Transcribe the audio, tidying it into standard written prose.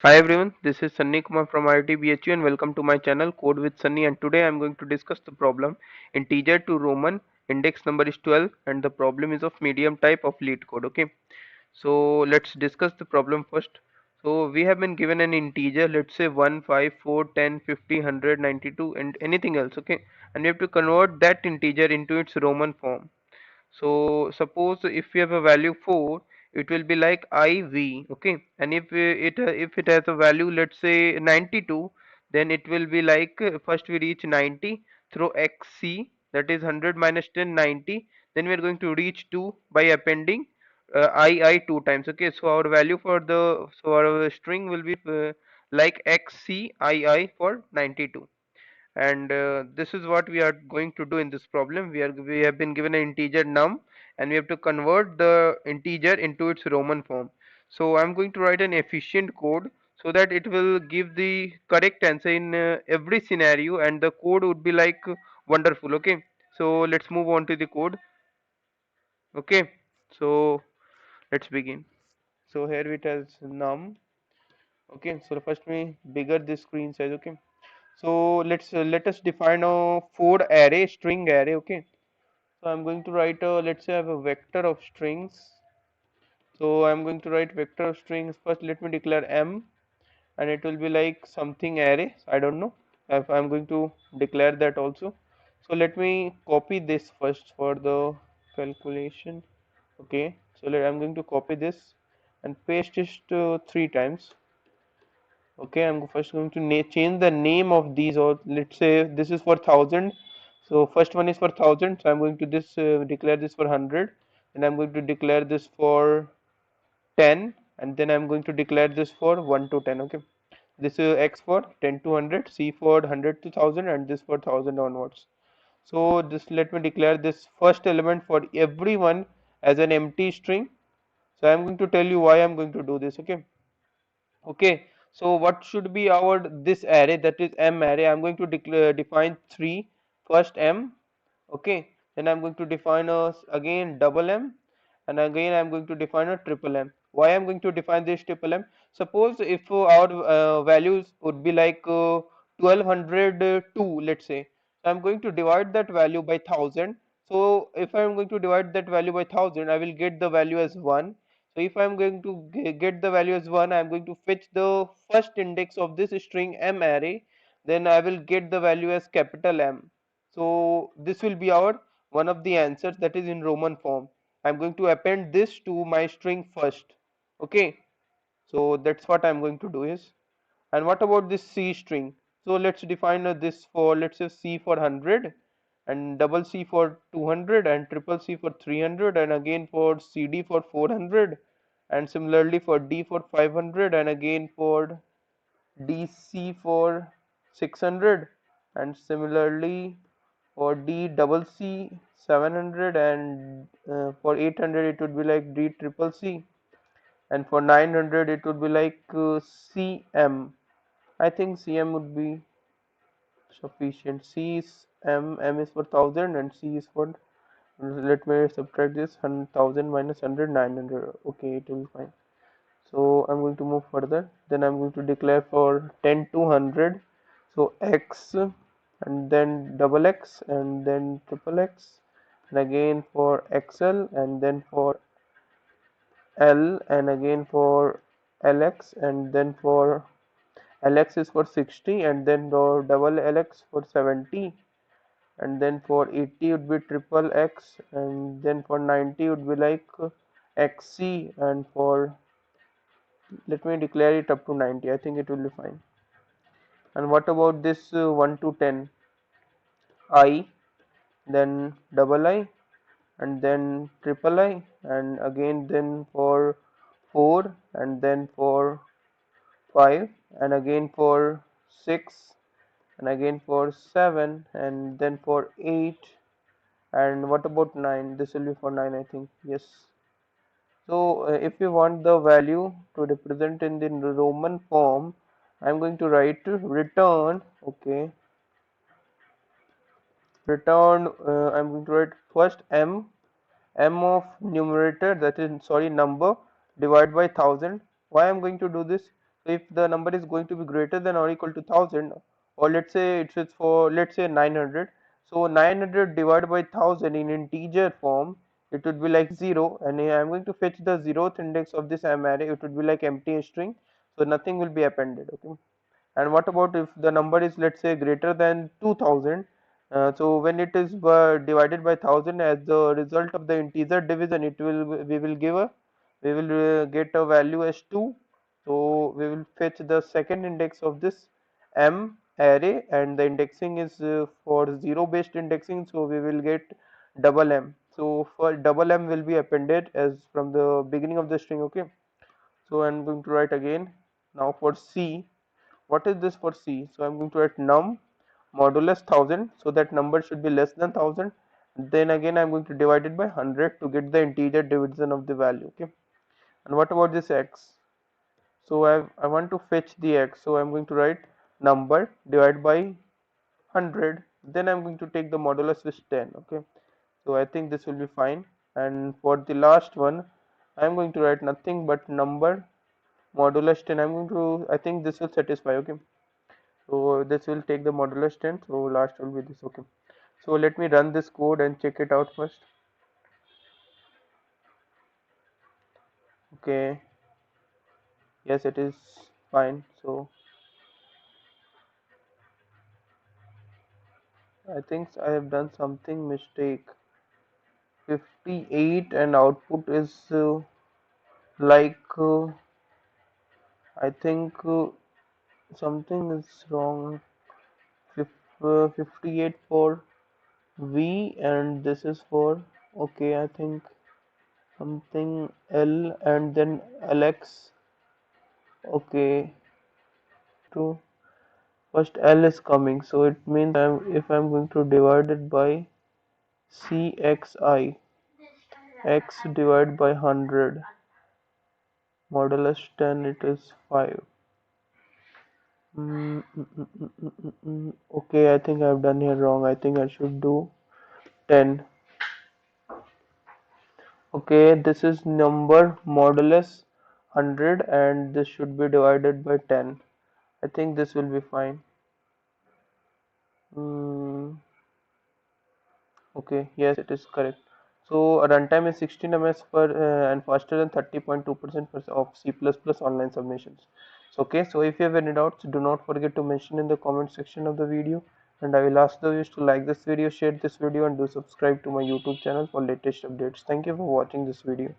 Hi everyone, this is Sunny Kumar from IIT BHU and welcome to my channel Code with Sunny, and today I am going to discuss the problem integer to Roman, index number is 12 and the problem is of medium type of leet code. Okay, so let's discuss the problem first. So we have been given an integer, let's say 1, 5, 4, 10, 50, 100, 92 and anything else. Okay, and we have to convert that integer into its Roman form. So suppose if we have a value 4, it will be like IV, okay? And if it has a value, let's say 92, then it will be like first we reach 90 through XC, that is 100 minus 10, 90. Then we are going to reach 2 by appending II two times. Okay, so our value for our string will be like XCII for 92, and this is what we are going to do in this problem. We have been given an integer num and we have to convert the integer into its Roman form. So I'm going to write an efficient code so that it will give the correct answer in every scenario, and the code would be like wonderful. Okay, so let's move on to the code. Okay, so let's begin. So here it has num. Okay, so first we bigger this screen size. Okay, so let us define a four array string array. Okay, so I'm going to write a, let's say I have a vector of strings. So I'm going to write vector of strings. First let me declare m, and it will be like something array. I don't know if I'm going to declare that also. So let me copy this first for the calculation. Okay, so I'm going to copy this and paste it three times. Okay, I'm first going to change the name of these, or let's say this is for 1000. So first one is for 1000, so I'm going to this declare this for 100, and I'm going to declare this for 10, and then I'm going to declare this for 1 to 10. Okay, this is x for 10 to 100, c for 100 to 1000, and this for 1000 onwards. So this, let me declare this first element for everyone as an empty string. So I'm going to tell you why I'm going to do this. Okay, so what should be our this array, that is m array? I'm going to declare define three, first m. Okay, then I'm going to define a again double m, and again I'm going to define a triple m. Why I'm going to define this triple m? Suppose if our values would be like 1202, let's say, so I'm going to divide that value by 1000. So if I'm going to divide that value by 1000, I will get the value as 1. So if I'm going to get the value as 1, I'm going to fetch the first index of this string m array, then I will get the value as capital M. So this will be our one of the answers, that is in Roman form. I'm going to append this to my string first. Okay, so that's what I'm going to do is. And what about this C string? So let's define this for, let's say C for 100, and double C for 200, and triple C for 300, and again for CD for 400, and similarly for D for 500, and again for DC for 600, and similarly for D double C 700, and for 800 it would be like D triple C, and for 900 it would be like CM. I think CM would be sufficient. C is M is for 1000, and C is for, let me subtract this, 1000 minus 100, 900. Okay, it will be fine. So I'm going to move further. Then I'm going to declare for 10 to 100. So X, and then double X, and then triple X, and again for XL, and then for L, and again for LX, and then for LX is for 60, and then the double LX for 70, and then for 80 would be triple X, and then for 90 would be like XC, and for, let me declare it up to 90. I think it will be fine. And what about this 1 to 10? I, then double I, and then triple I, and again then for 4, and then for 5, and again for 6, and again for 7, and then for 8, and what about 9? This will be for 9, I think. Yes. So if you want the value to represent in the Roman form, I'm going to write return. Okay, return. I'm going to write first m of numerator, that is, sorry, number, divided by 1000. Why I'm going to do this? So if the number is going to be greater than or equal to 1000, or let's say it's for, let's say, 900, so 900 divided by 1000 in integer form, it would be like 0, and I'm going to fetch the 0th index of this array. It would be like empty string, so nothing will be appended. Okay. And what about if the number is, let's say, greater than 2000? So when it is divided by 1000, as the result of the integer division, it will we will give a we will get a value as 2. So we will fetch the second index of this m array, and the indexing is for 0 based indexing, so we will get double m. So for double m will be appended as from the beginning of the string. Okay. So I'm going to write again. Now for C, what is this for C? So I'm going to write num modulus 1000, so that number should be less than 1000. Then again I'm going to divide it by 100 to get the integer division of the value. Okay. And what about this x? So I want to fetch the x, so I'm going to write number divided by 100. Then I'm going to take the modulus with 10. Okay. So I think this will be fine. And for the last one, I'm going to write nothing but number modulus 10. I think this will satisfy. Okay. So this will take the modulus 10, so last will be this. Okay. So let me run this code and check it out first. Okay, yes, it is fine. So I think I have done something mistake. 58 and output is like I think something is wrong. 58 for V and this is for, okay, I think something L and then LX. Okay, to first L is coming, so it means if I'm going to divide it by CXI, x divided by 100, modulus 10, it is 5. Okay, I think I've done here wrong. I think I should do 10. Okay, this is number modulus 100 and this should be divided by 10. I think this will be fine. Okay, yes, it is correct. So runtime is 16 ms per and faster than 30.2% of C++ online submissions. So, okay, so if you have any doubts, do not forget to mention in the comment section of the video. And I will ask the viewers to like this video, share this video, and do subscribe to my YouTube channel for latest updates. Thank you for watching this video.